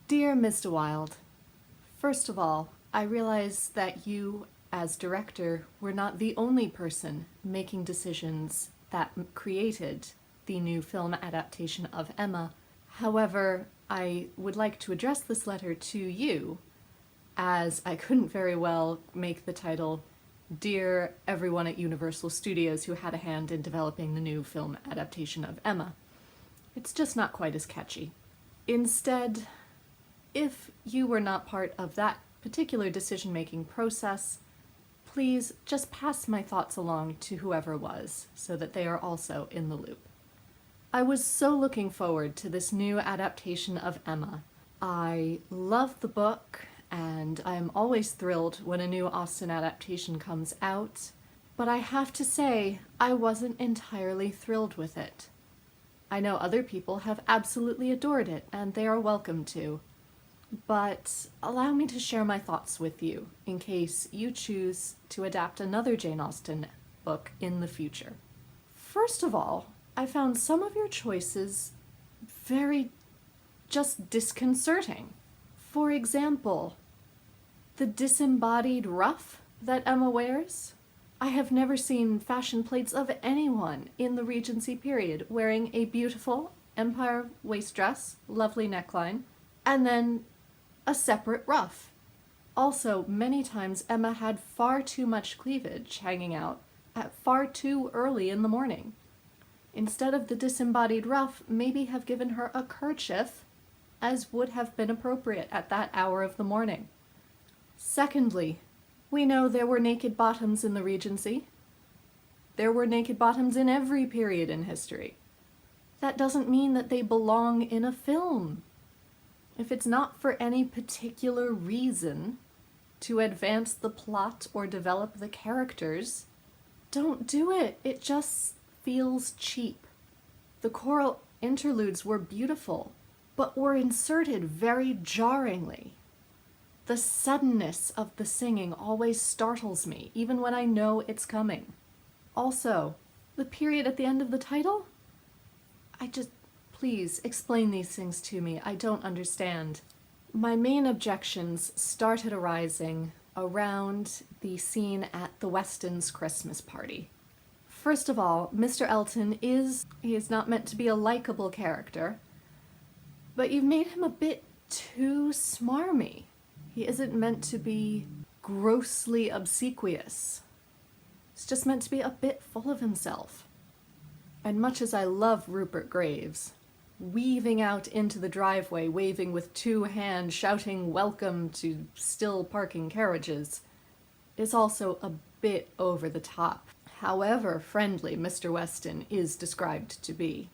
Dear Mr. Wilde, first of all, I realize that you, as director, were not the only person making decisions that created the new film adaptation of Emma. However, I would like to address this letter to you, as I couldn't very well make the title Dear Everyone at Universal Studios who had a hand in developing the new film adaptation of Emma. It's just not quite as catchy. Instead, if you were not part of that particular decision-making process, please just pass my thoughts along to whoever was, so that they are also in the loop. I was so looking forward to this new adaptation of Emma. I love the book, and I am always thrilled when a new Austen adaptation comes out, but I have to say, I wasn't entirely thrilled with it. I know other people have absolutely adored it, and they are welcome to. But allow me to share my thoughts with you, in case you choose to adapt another Jane Austen book in the future. First of all, I found some of your choices very just disconcerting. For example, the disembodied ruff that Emma wears. I have never seen fashion plates of anyone in the Regency period wearing a beautiful empire waist dress, lovely neckline, and then a separate ruff. Also, many times Emma had far too much cleavage hanging out at far too early in the morning. Instead of the disembodied ruff, maybe have given her a kerchief, as would have been appropriate at that hour of the morning. Secondly, we know there were naked bottoms in the Regency. There were naked bottoms in every period in history. That doesn't mean that they belong in a film. If it's not for any particular reason to advance the plot or develop the characters, don't do it. It just feels cheap. The choral interludes were beautiful, but were inserted very jarringly. The suddenness of the singing always startles me, even when I know it's coming. Also, the period at the end of the title? Please explain these things to me. I don't understand. My main objections started arising around the scene at the Westons' Christmas party. First of all, Mr. Elton is not meant to be a likable character, but you've made him a bit too smarmy. He isn't meant to be grossly obsequious. He's just meant to be a bit full of himself. And much as I love Rupert Graves, weaving out into the driveway, waving with two hands, shouting welcome to still parking carriages, is also a bit over the top, however friendly Mr. Weston is described to be.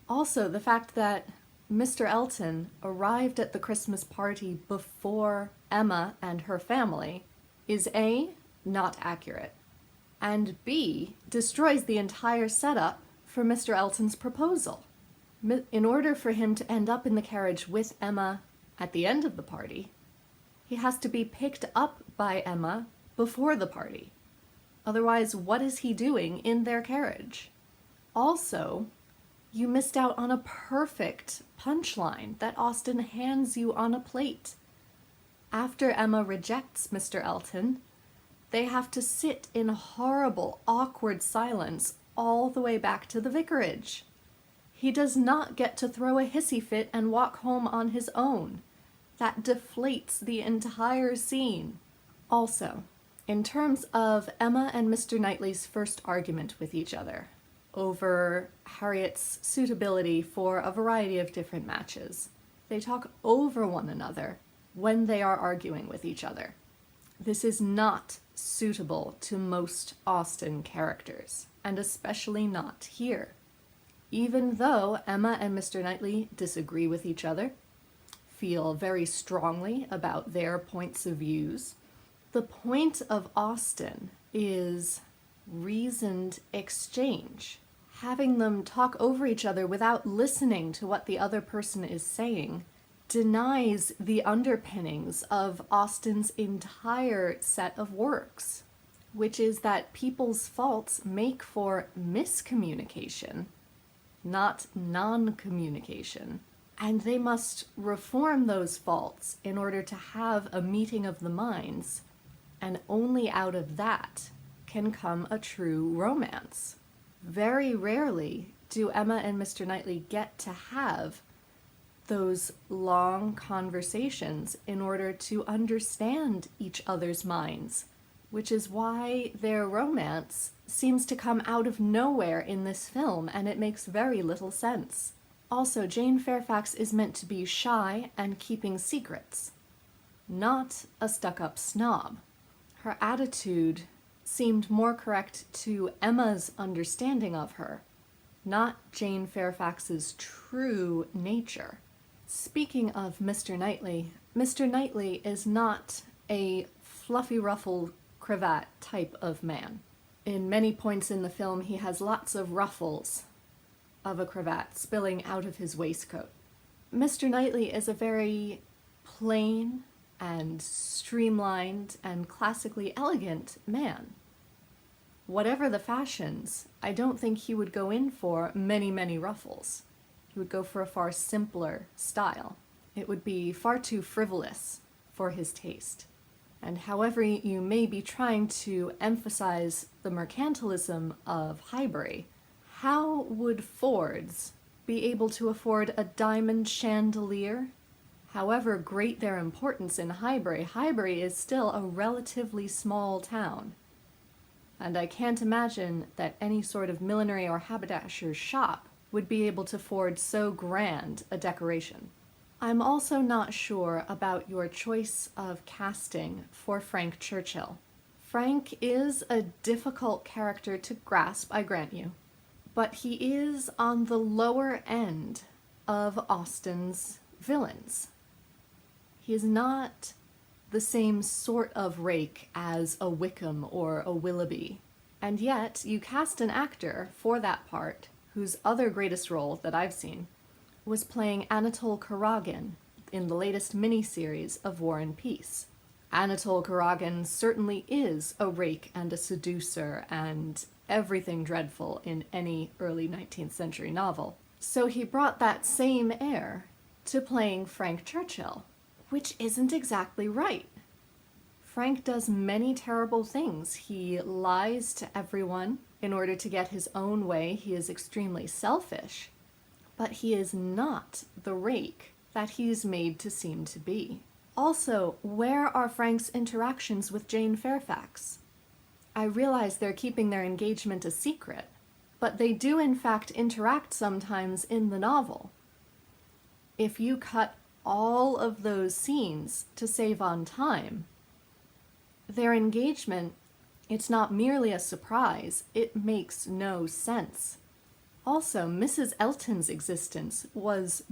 Also, the fact that Mr. Elton arrived at the Christmas party before Emma and her family is A, not accurate, and B, destroys the entire setup for Mr. Elton's proposal. In order for him to end up in the carriage with Emma at the end of the party, he has to be picked up by Emma before the party. Otherwise, what is he doing in their carriage? Also, you missed out on a perfect punchline that Austen hands you on a plate. After Emma rejects Mr. Elton, they have to sit in horrible, awkward silence all the way back to the vicarage. He does not get to throw a hissy fit and walk home on his own. That deflates the entire scene. Also, in terms of Emma and Mr. Knightley's first argument with each other over Harriet's suitability for a variety of different matches, they talk over one another when they are arguing with each other. This is not suitable to most Austen characters, and especially not here. Even though Emma and Mr. Knightley disagree with each other, feel very strongly about their points of views, the point of Austen is reasoned exchange. Having them talk over each other without listening to what the other person is saying denies the underpinnings of Austen's entire set of works, which is that people's faults make for miscommunication, not non-communication. And they must reform those faults in order to have a meeting of the minds, and only out of that can come a true romance. Very rarely do Emma and Mr. Knightley get to have those long conversations in order to understand each other's minds, which is why their romance seems to come out of nowhere in this film, and it makes very little sense. Also, Jane Fairfax is meant to be shy and keeping secrets, not a stuck-up snob. Her attitude seemed more correct to Emma's understanding of her, not Jane Fairfax's true nature. Speaking of Mr. Knightley is not a fluffy ruffle cravat type of man. In many points in the film, he has lots of ruffles of a cravat spilling out of his waistcoat. Mr. Knightley is a very plain and streamlined and classically elegant man. Whatever the fashions, I don't think he would go in for many, many ruffles. He would go for a far simpler style. It would be far too frivolous for his taste. And however you may be trying to emphasize the mercantilism of Highbury, how would Fords be able to afford a diamond chandelier? However great their importance in Highbury, Highbury is still a relatively small town. And I can't imagine that any sort of millinery or haberdasher's shop would be able to afford so grand a decoration. I'm also not sure about your choice of casting for Frank Churchill. Frank is a difficult character to grasp, I grant you, but he is on the lower end of Austen's villains. He is not the same sort of rake as a Wickham or a Willoughby, and yet you cast an actor for that part whose other greatest role that I've seen was playing Anatole Kuragin in the latest miniseries of War and Peace. Anatole Kuragin certainly is a rake and a seducer and everything dreadful in any early 19th century novel. So he brought that same air to playing Frank Churchill, which isn't exactly right. Frank does many terrible things. He lies to everyone in order to get his own way. He is extremely selfish. But he is not the rake that he's made to seem to be. Also, where are Frank's interactions with Jane Fairfax? I realize they're keeping their engagement a secret, but they do in fact interact sometimes in the novel. If you cut all of those scenes to save on time, their engagement, it's not merely a surprise, it makes no sense. Also, Mrs. Elton's existence was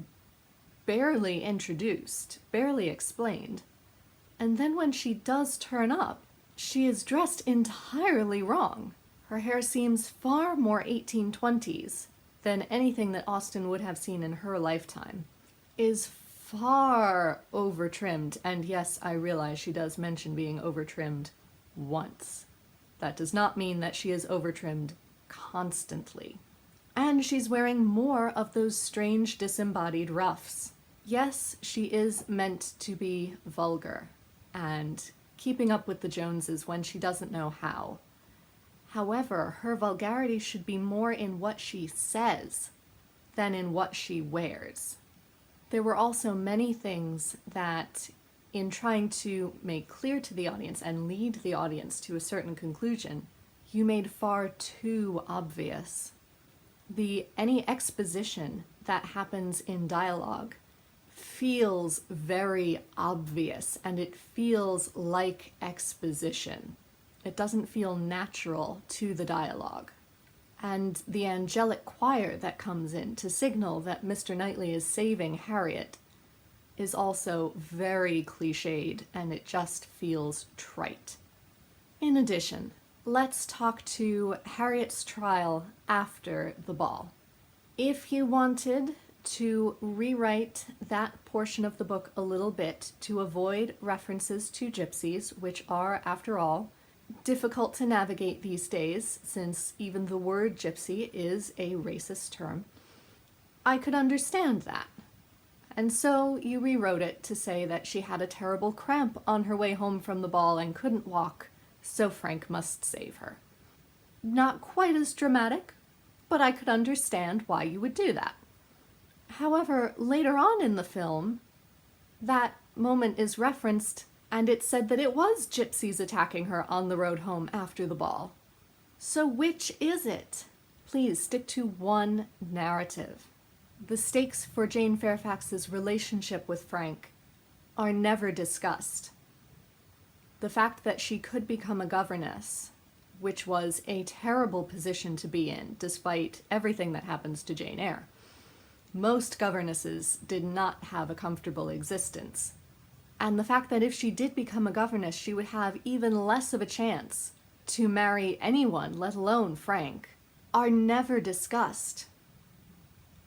barely introduced, barely explained. And then when she does turn up, she is dressed entirely wrong. Her hair seems far more 1820s than anything that Austen would have seen in her lifetime. Is far over-trimmed, and yes, I realize she does mention being over-trimmed once. That does not mean that she is over-trimmed constantly. And she's wearing more of those strange disembodied ruffs. Yes, she is meant to be vulgar and keeping up with the Joneses when she doesn't know how. However, her vulgarity should be more in what she says than in what she wears. There were also many things that, in trying to make clear to the audience and lead the audience to a certain conclusion, you made far too obvious. Any exposition that happens in dialogue feels very obvious, and it feels like exposition. It doesn't feel natural to the dialogue. And the angelic choir that comes in to signal that Mr. Knightley is saving Harriet is also very cliched, and it just feels trite. In addition, let's talk to Harriet's trial after the ball. If you wanted to rewrite that portion of the book a little bit to avoid references to gypsies, which are, after all, difficult to navigate these days, since even the word gypsy is a racist term, I could understand that. And so you rewrote it to say that she had a terrible cramp on her way home from the ball and couldn't walk, so Frank must save her. Not quite as dramatic, but I could understand why you would do that. However, later on in the film, that moment is referenced, and it's said that it was gypsies attacking her on the road home after the ball. So which is it? Please stick to one narrative. The stakes for Jane Fairfax's relationship with Frank are never discussed. The fact that she could become a governess, which was a terrible position to be in, despite everything that happens to Jane Eyre. Most governesses did not have a comfortable existence. And the fact that if she did become a governess, she would have even less of a chance to marry anyone, let alone Frank, are never discussed.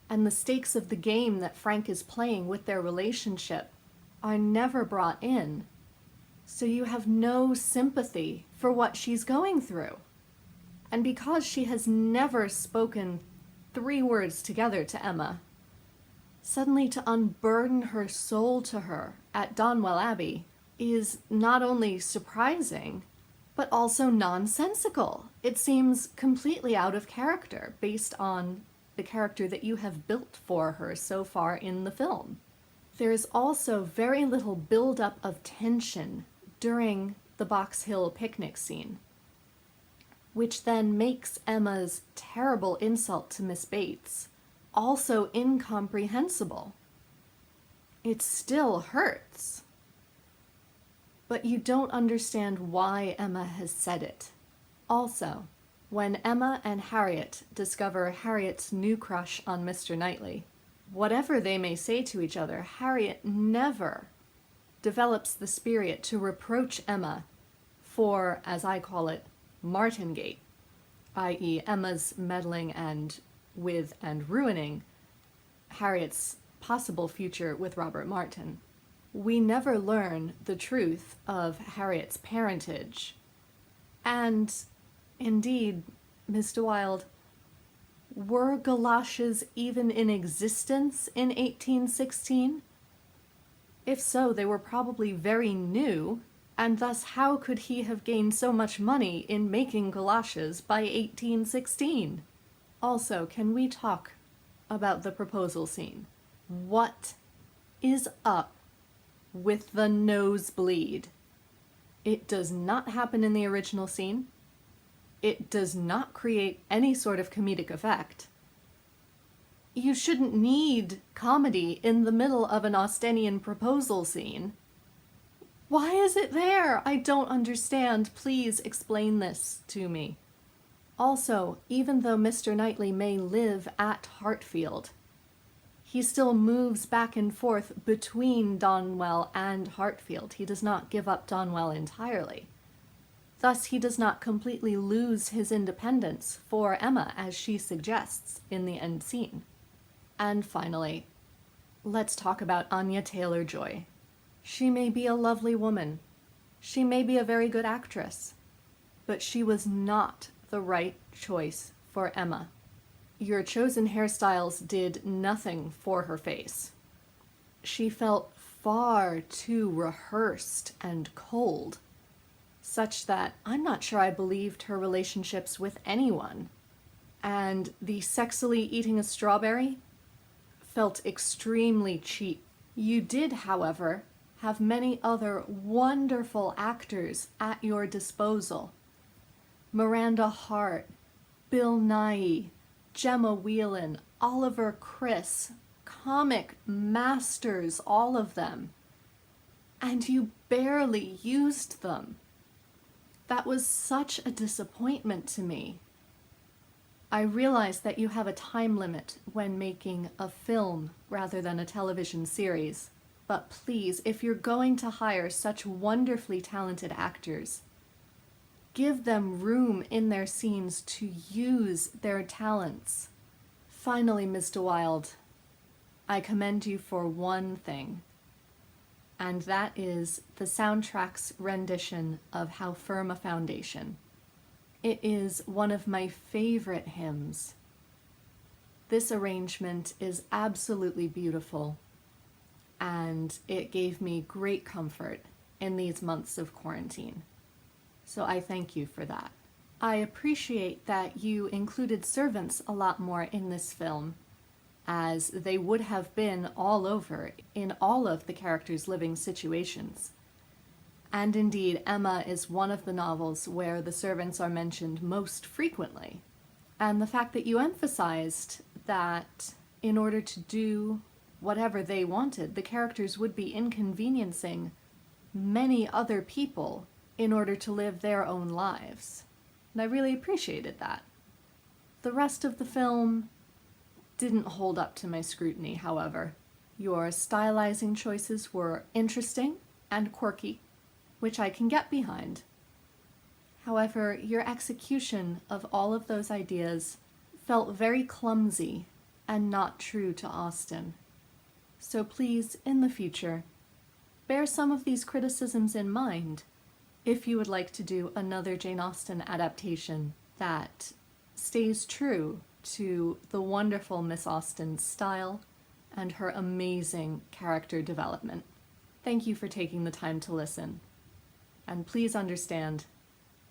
And the stakes of the game that Frank is playing with their relationship are never brought in. So you have no sympathy for what she's going through. And because she has never spoken 3 words together to Emma, suddenly to unburden her soul to her at Donwell Abbey is not only surprising, but also nonsensical. It seems completely out of character based on the character that you have built for her so far in the film. There is also very little buildup of tension during the Box Hill picnic scene, which then makes Emma's terrible insult to Miss Bates also incomprehensible. It still hurts. But you don't understand why Emma has said it. Also, when Emma and Harriet discover Harriet's new crush on Mr. Knightley, whatever they may say to each other, Harriet never develops the spirit to reproach Emma for, as I call it, Martingate, i.e. Emma's meddling with and ruining Harriet's possible future with Robert Martin. We never learn the truth of Harriet's parentage. And indeed, Mr. Wilde, were galoshes even in existence in 1816? If so, they were probably very new, and thus how could he have gained so much money in making galoshes by 1816? Also, can we talk about the proposal scene? What is up with the nosebleed? It does not happen in the original scene. It does not create any sort of comedic effect. You shouldn't need comedy in the middle of an Austenian proposal scene. Why is it there? I don't understand. Please explain this to me. Also, even though Mr. Knightley may live at Hartfield, he still moves back and forth between Donwell and Hartfield. He does not give up Donwell entirely. Thus, he does not completely lose his independence for Emma, as she suggests in the end scene. And finally, let's talk about Anya Taylor-Joy. She may be a lovely woman. She may be a very good actress. But she was not the right choice for Emma. Your chosen hairstyles did nothing for her face. She felt far too rehearsed and cold, such that I'm not sure I believed her relationships with anyone. And the sexily eating a strawberry felt extremely cheap. You did, however, have many other wonderful actors at your disposal. Miranda Hart, Bill Nighy, Gemma Whelan, Oliver Chris, comic masters, all of them. And you barely used them. That was such a disappointment to me. I realize that you have a time limit when making a film rather than a television series, but please, if you're going to hire such wonderfully talented actors, give them room in their scenes to use their talents. Finally, Mr. Wilde, I commend you for one thing, and that is the soundtrack's rendition of How Firm a Foundation. It is one of my favorite hymns. This arrangement is absolutely beautiful. and it gave me great comfort in these months of quarantine. So I thank you for that. I appreciate that you included servants a lot more in this film, as they would have been all over in all of the characters' living situations. And indeed, Emma is one of the novels where the servants are mentioned most frequently. And the fact that you emphasized that in order to do whatever they wanted, the characters would be inconveniencing many other people in order to live their own lives. And I really appreciated that. The rest of the film didn't hold up to my scrutiny, however. Your stylizing choices were interesting and quirky, which I can get behind. However, your execution of all of those ideas felt very clumsy and not true to Austen. So please, in the future, bear some of these criticisms in mind if you would like to do another Jane Austen adaptation that stays true to the wonderful Miss Austen's style and her amazing character development. Thank you for taking the time to listen. And please understand,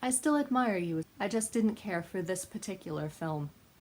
I still admire you. I just didn't care for this particular film.